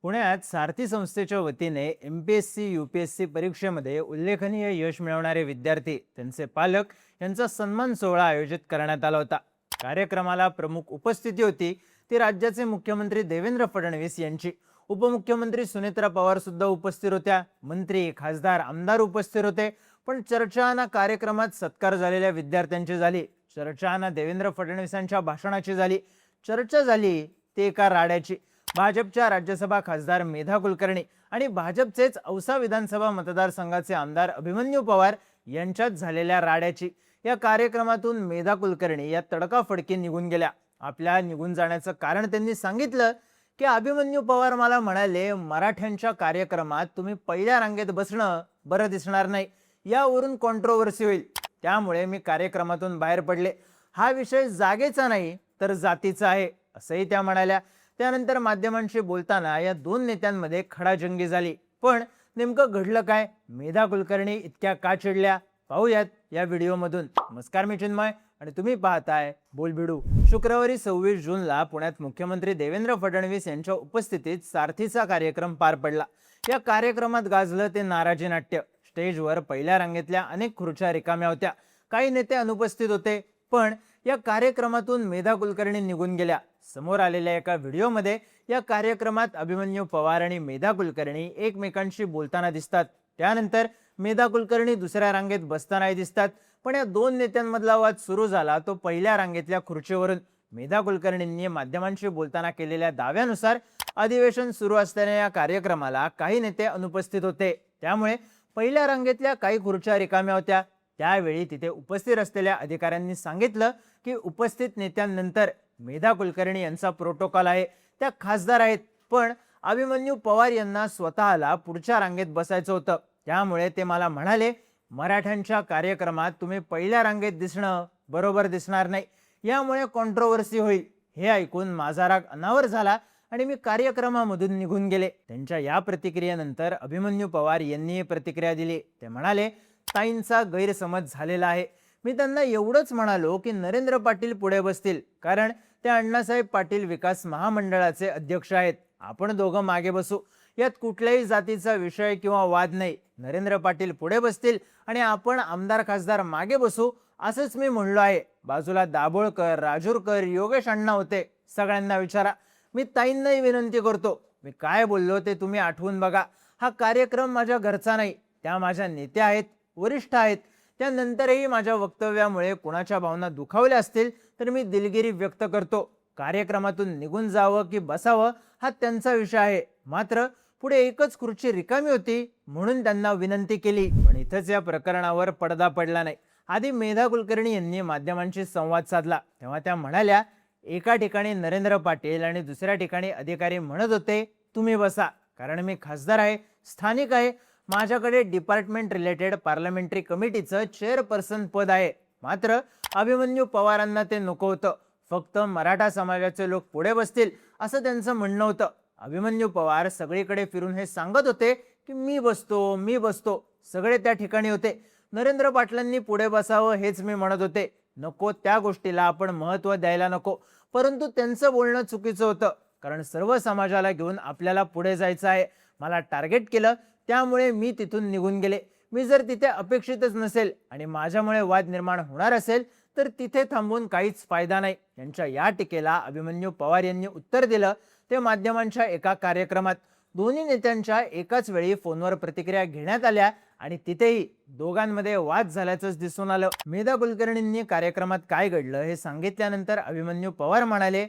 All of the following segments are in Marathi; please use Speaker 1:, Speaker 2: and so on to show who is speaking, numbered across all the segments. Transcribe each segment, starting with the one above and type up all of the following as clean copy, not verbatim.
Speaker 1: पुण्यात सारथी संस्थेच्या वतीने MPSC UPSC परीक्षेमध्ये उल्लेखनीय यश मिळवणारे विद्यार्थी त्यांचे पालक यांचा सन्मान सोहळा आयोजित करण्यात आला होता। कार्यक्रमाला प्रमुख उपस्थिती होती ती राज्याचे मुख्यमंत्री देवेंद्र फडणवीस यांची। उपमुख्यमंत्री सुनेत्रा पवार सुद्धा उपस्थित होत्या। मंत्री, खासदार, आमदार उपस्थित होते। पण चर्चा ना कार्यक्रमात सत्कार झालेल्या विद्यार्थ्यांची झाली, चर्चा ना देवेंद्र फडणवीसांच्या भाषणाची झाली, चर्चा झाली ते एका राड्याची। भाजपच्या राज्यसभा खासदार मेधा कुलकर्णी आणि भाजपचेच औसा विधानसभा मतदारसंघाचे आमदार अभिमन्यू पवार यांच्यात झालेल्या राड्याची। या कार्यक्रमातून मेधा कुलकर्णी या तडकाफडकी निघून गेल्या। आपल्या निघून जाण्याचं कारण त्यांनी सांगितलं की अभिमन्यू पवार मला म्हणाले, मराठ्यांच्या कार्यक्रमात तुम्ही पहिल्या रांगेत बसणं बरं दिसणार नाही, यावरून कॉन्ट्रोवर्सी होईल, त्यामुळे मी कार्यक्रमातून बाहेर पडले। हा विषय जागेचा नाही तर जातीचा आहे असंही त्या म्हणाल्या। त्यानंतर माध्यमांशी बोलताना या दोन नेत्यांमध्ये खडाजंगी झाली। पण नेमकं घडलं काय? मेधा कुलकर्णी इतक्या का चिडल्या? पाहूयात या व्हिडिओमधून। नमस्कार, मी चिन्मय आणि तुम्ही पाहताय बोलबिडू। शुक्रवारी 26 जूनला पुण्यात मुख्यमंत्री देवेंद्र फडणवीस यांच्या उपस्थितीत सारथीचा कार्यक्रम पार पडला। या कार्यक्रमात गाजलं ते नाराजी नाट्य। स्टेजवर पहिल्या रांगेतल्या अनेक खुर्च्या रिकाम्या होत्या, काही नेते अनुपस्थित होते। पण या कार्यक्रमातून मेधा कुलकर्णी निघून गेल्या। समोर आलेल्या एका व्हिडिओमध्ये या कार्यक्रमात अभिमन्यू पवार आणि मेधा कुलकर्णी एकमेकांशी बोलताना दिसतात। त्यानंतर मेधा कुलकर्णी दुसऱ्या रांगेत बसतानाही दिसतात। पण या दोन नेत्यांमधला वाद सुरू झाला तो पहिल्या रांगेतल्या खुर्चीवरून। मेधा कुलकर्णींनी माध्यमांशी बोलताना केलेल्या दाव्यानुसार अधिवेशन सुरू असताना या कार्यक्रमाला काही नेते अनुपस्थित होते, त्यामुळे पहिल्या रांगेतल्या काही खुर्च्या रिकाम्या होत्या। त्यावेळी तिथे उपस्थित असलेल्या अधिकाऱ्यांनी सांगितलं की उपस्थित नेत्यांनंतर मेधा कुलकर्णी यांचा प्रोटोकॉल आहे, त्या खासदार आहेत, पण अभिमन्यू पवार यांना स्वतःला पुढच्या रांगेत बसायचं होतं, त्यामुळे ते मला म्हणाले मराठ्यांच्या कार्यक्रमात तुम्ही पहिल्या रांगेत दिसणं बरोबर दिसणार नाही, यामुळे कॉन्ट्रोवर्सी होईल। हे ऐकून माझा राग अनावर झाला आणि मी कार्यक्रमामधून निघून गेले। त्यांच्या या प्रतिक्रियेनंतर अभिमन्यू पवार यांनी प्रतिक्रिया दिली। ते म्हणाले, ताईंचा गैरसमज झालेला आहे। मी त्यांना एवढंच म्हणालो की नरेंद्र पाटील पुढे बसतील, कारण ते अण्णासाहेब पाटील विकास महामंडळाचे अध्यक्ष आहेत। आपण दोघं मागे बसू, यात कुठल्याही जातीचा विषय किंवा वाद नाही। नरेंद्र पाटील पुढे बसतील आणि आपण आमदार खासदार मागे बसू, असंच मी म्हणलो आहे। बाजूला दाभोळकर, राजूरकर, योगेश अण्णा होते, सगळ्यांना विचारा। मी ताईंनाही विनंती करतो, मी काय बोललो ते तुम्ही आठवून बघा। हा कार्यक्रम माझ्या घरचा नाही, त्या माझ्या नेत्या आहेत, वरिष्ठ आहेत। त्यानंतरही माझ्या वक्तव्यामुळे कोणाच्या भावना दुखावल्या असतील तर मी दिलगिरी व्यक्त करतो। कार्यक्रमातून निघून जावं की बसावं हा त्यांचा विषय आहे, मात्र पुढे एकच खुर्ची रिकामी होती म्हणून त्यांना विनंती केली। पण इथंच या प्रकरणावर पडदा पडला नाही। आधी मेधा कुलकर्णी यांनी माध्यमांशी संवाद साधला, तेव्हा त्या म्हणाल्या, एका ठिकाणी नरेंद्र पाटील आणि दुसऱ्या ठिकाणी अधिकारी म्हणत होते तुम्ही बसा, कारण मी खासदार आहे, स्थानिक आहे, माझ्याकडे डिपार्टमेंट रिलेटेड पार्लमेंटरी कमिटीचं चेअरपर्सन पद आहे। मात्र अभिमन्यू पवारांना ते नको होतं, फक्त मराठा समाजाचे लोक पुढे बसतील असं त्यांचं म्हणणं होतं। अभिमन्यू पवार सगळीकडे फिरून हे सांगत होते की मी बसतो, मी बसतो, सगळे त्या ठिकाणी होते। नरेंद्र पाटलांनी पुढे बसावं हेच मी म्हणत होते, नको त्या गोष्टीला आपण महत्त्व द्यायला नको। परंतु त्यांचं बोलणं चुकीचं होतं, कारण सर्व समाजाला घेऊन आपल्याला पुढे जायचं आहे। मला टार्गेट केलं, त्यामुळे मी तिथून निघून गेले। मी जर तिथे अपेक्षितच नसेल आणि माझ्यामुळे वाद निर्माण होणार असेल तर तिथे थांबून काहीच फायदा नाही। यांच्या या टीकेला अभिमन्यू पवार यांनी उत्तर दिलं ते माध्यमांच्या एका कार्यक्रमात। दोन्ही नेत्यांच्या एकाच वेळी फोनवर प्रतिक्रिया घेण्यात आल्या आणि तिथेही दोघांमध्ये वाद झाल्याचंच दिसून आलं। मेधा कुलकर्णींनी कार्यक्रमात काय घडलं हे सांगितल्यानंतर अभिमन्यू पवार म्हणाले,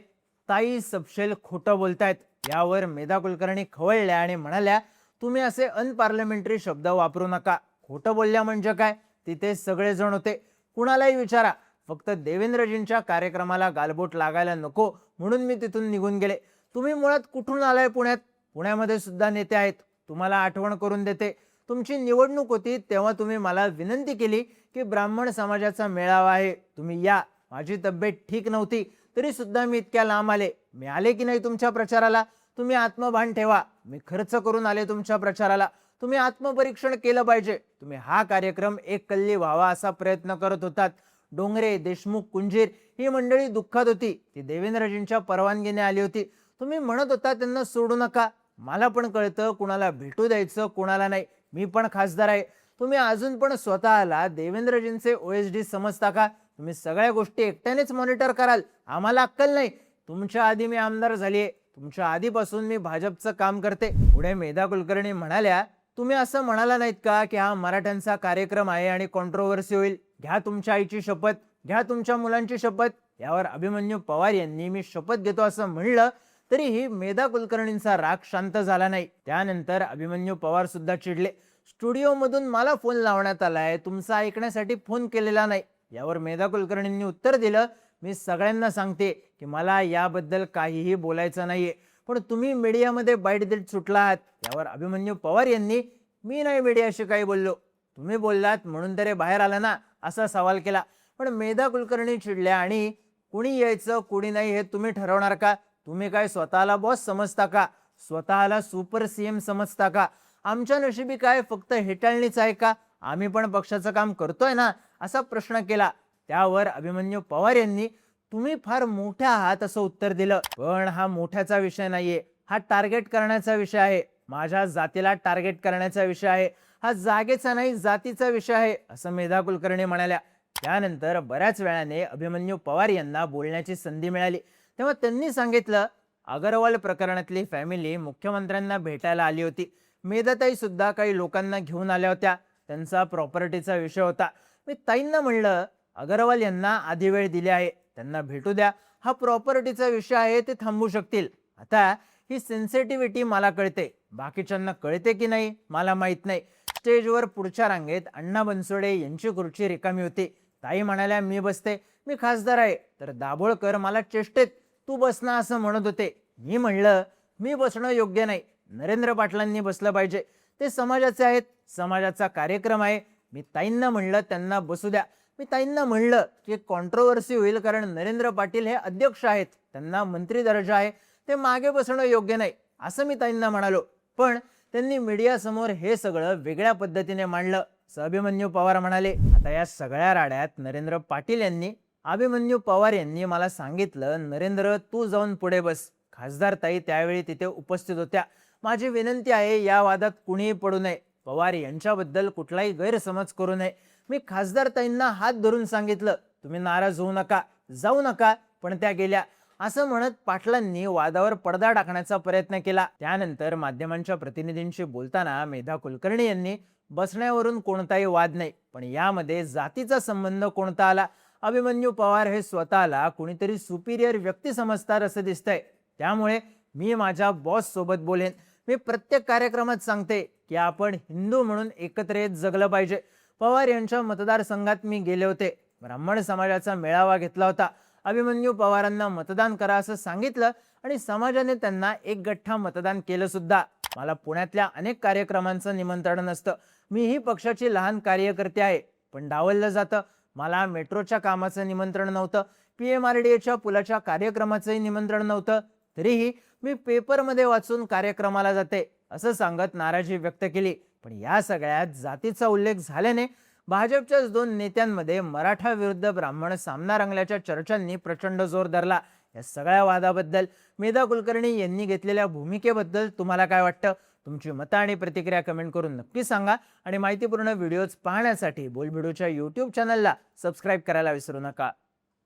Speaker 1: ताई सपशेल खोटं बोलतायत। यावर मेधा कुलकर्णी खवळल्या आणि म्हणाल्या, तुम्ही असे अनपार्लमेंटरी शब्द वापरू नका। खोटं बोलल्या म्हणजे काय? तिथे सगळेजण होते, कुणालाही विचारा। फक्त देवेंद्रजींच्या कार्यक्रमाला गालबोट लागायला नको म्हणून मी तिथून निघून गेले। तुम्ही मुळात कुठून आलाय पुण्यात? पुण्यामध्ये सुद्धा नेते आहेत, तुम्हाला आठवण करून देते। तुमची निवडणूक होती तेव्हा तुम्ही मला विनंती केली की ब्राह्मण समाजाचा मेळावा आहे, तुम्ही या। माझी तब्येत ठीक नव्हती तरी सुद्धा मी इतक्या लांब आले। मी आले की नाही तुमच्या प्रचाराला? तुम्ही आत्मभान ठेवा, मी खर्च करून आले तुमच्या प्रचाराला। तुम्ही आत्मपरीक्षण केलं पाहिजे। तुम्ही हा कार्यक्रम एक कल्ली व्हावा असा प्रयत्न करत होतात। डोंगरे, देशमुख, कुंजीर ही मंडळी दुःखात होती, ती देवेंद्रजींच्या परवानगीने आली होती। तुम्ही म्हणत होता त्यांना सोडू नका, मला पण कळतं कुणाला भेटू द्यायचं कुणाला नाही. मी पण खासदार आहे. तुम्ही अजून पण स्वतःला देवेंद्रजींचे OSD समजता का? तुम्ही सगळ्या गोष्टी एकट्यानेच मॉनिटर कराल. आम्हाला अक्कल नाही. तुमच्या आधी मी आमदार झालीये. तुमच्या आधीपासून मी भाजपचं काम करते. पुढे मेधा कुलकर्णी म्हणाल्या, तुम्ही असं म्हणाला नाहीत का की हा मराठ्यांचा कार्यक्रम आहे आणि कॉन्ट्रोव्हर्सी होईल? घ्या तुमच्या आईची शपथ, घ्या तुमच्या मुलांची शपथ. यावर अभिमन्यू पवार यांनी मी शपथ घेतो असं म्हणलं तरीही मेधा कुलकर्णींचा राग शांत झाला नाही. त्यानंतर अभिमन्यू पवार सुद्धा चिडले. स्टुडिओमधून मला फोन लावण्यात आलाय, तुमचा ऐकण्यासाठी फोन केलेला नाही. यावर मेधा कुलकर्णींनी उत्तर दिलं, मी सगळ्यांना सांगते की मला याबद्दल काहीही बोलायचं नाहीये, पण तुम्ही मीडियामध्ये बाईट देत सुटला आहात. यावर अभिमन्यू पवार यांनी, मी नाही मीडियाशी काही बोललो, तुम्ही बोललात म्हणून तरी बाहेर आला ना, असा सवाल केला. पण मेधा कुलकर्णी चिडल्या आणि कुणी यायचं कुणी नाही हे तुम्ही ठरवणार का? तुम्ही काय स्वतःला बॉस समजता का? स्वतःला सुपर CM समजता का? आमच्या नशिबी काय फक्त हेटाळणीच आहे का? आम्ही पण पक्षाचं काम करतोय ना, असा प्रश्न केला. त्यावर अभिमन्यू पवार यांनी, तुम्ही फार मोठ्या आहात असं उत्तर दिलं. पण हा मोठ्याचा विषय नाहीये, हा टार्गेट करण्याचा विषय आहे. माझ्या जातीला टार्गेट करण्याचा विषय आहे. हा जागेचा नाही जातीचा विषय आहे, असं मेधा कुलकर्णी म्हणाल्या. त्यानंतर बऱ्याच वेळाने अभिमन्यू पवार यांना बोलण्याची संधी मिळाली. तेव्हा त्यांनी सांगितलं, अगरवाल प्रकरणातली फॅमिली मुख्यमंत्र्यांना भेटायला आली होती. मेधाताई सुद्धा काही लोकांना घेऊन आल्या होत्या. त्यांचा प्रॉपर्टीचा विषय होता. मी ताईंना म्हणलं, अगरवाल यांना आधी वेळ दिली आहे, त्यांना भेटू द्या. हा प्रॉपर्टीचा विषय आहे, ते थांबू शकतील. आता ही सेन्सिटिव्हिटी मला कळते, बाकीच्यांना कळते की नाही मला माहित नाही. स्टेजवर पुढच्या रांगेत अण्णा बनसोडे यांची खुर्ची रिकामी होती. ताई म्हणाल्या, मी बसते, मी खासदार आहे. तर दाभोळकर मला चेष्टेत तू बस ना असं म्हणत होते. मी म्हणलं, मी बसणं योग्य नाही, नरेंद्र पाटलांनी बसलं पाहिजे, ते समाजाचे आहेत, समाजाचा कार्यक्रम आहे. मी ताईंना म्हणलं त्यांना बसू द्या. मी ताईंना म्हणलं की कॉन्ट्रोव्हर्सी होईल कारण नरेंद्र पाटील हे अध्यक्ष आहेत, त्यांना मंत्री दर्जा आहे, ते मागे बसणं योग्य नाही असं मी ताईंना म्हणालो. पण त्यांनी मीडिया समोर हे सगळं वेगळ्या पद्धतीने मांडलं, असं अभिमन्यू पवार म्हणाले. आता या सगळ्या राड्यात नरेंद्र पाटील यांनी, अभिमन्यू पवार यांनी मला सांगितलं, नरेंद्र तू जाऊन पुढे बस. खासदार ताई त्यावेळी तिथे उपस्थित होत्या. माझी विनंती आहे, या वादात कुणीही पडू नये, पवार यांच्याबद्दल कुठलाही गैरसमज करू नये. मी खासदार ताईंना हात धरून सांगितलं, तुम्ही नाराज होऊ नका, जाऊ नका, पण त्या गेल्या. असं म्हणत पाटलांनी वादावर पडदा टाकण्याचा प्रयत्न केला. त्यानंतर माध्यमांच्या प्रतिनिधींशी बोलताना मेधा कुलकर्णी यांनी, बसण्यावरून कोणताही वाद नाही, पण यामध्ये जातीचा संबंध कोणता आला? अभिमन्यू पवार हे स्वतःला कुणीतरी सुपिरियर व्यक्ती समजतात असं दिसतंय. त्यामुळे मी माझ्या बॉस सोबत बोलेन. मी प्रत्येक कार्यक्रमात सांगते की आपण हिंदू म्हणून एकत्र येत जगलं पाहिजे. पवार यांच्या मतदारसंघात मी गेले होते, ब्राह्मण समाजाचा मेळावा घेतला होता. अभिमन्यू पवारांना मतदान करा असं सांगितलं आणि समाजाने त्यांना एक गठ्ठा मतदान केलं सुद्धा. मला पुण्यातल्या अनेक कार्यक्रमांचं निमंत्रण नसतं. मीही पक्षाची लहान कार्यकर्ते आहे, पण डावललं जातं. मला मेट्रोच्या कामाचं निमंत्रण नव्हतं, PMRDAच्या पुलाच्या कार्यक्रमाचंही निमंत्रण नव्हतं, तरीही मी पेपरमध्ये वाचून कार्यक्रमाला जाते असं सांगत नाराजी व्यक्त केली. पण या सगळ्यात जातीचा उल्लेख झाल्याने भाजपच्याच दोन नेत्यांमध्ये मराठा विरुद्ध ब्राह्मण सामना रंगल्याच्या चर्चांनी प्रचंड जोर धरला. या सगळ्या वादाबद्दल, मेधा कुलकर्णी यांनी घेतलेल्या भूमिकेबद्दल तुम्हाला काय वाटतं? तुमची मतं आणि प्रतिक्रिया कमेंट करून नक्की सांगा. आणि माहितीपूर्ण व्हिडिओज पाहण्यासाठी बोलबिडूच्या YouTube चॅनलला सबस्क्राईब करायला विसरू नका.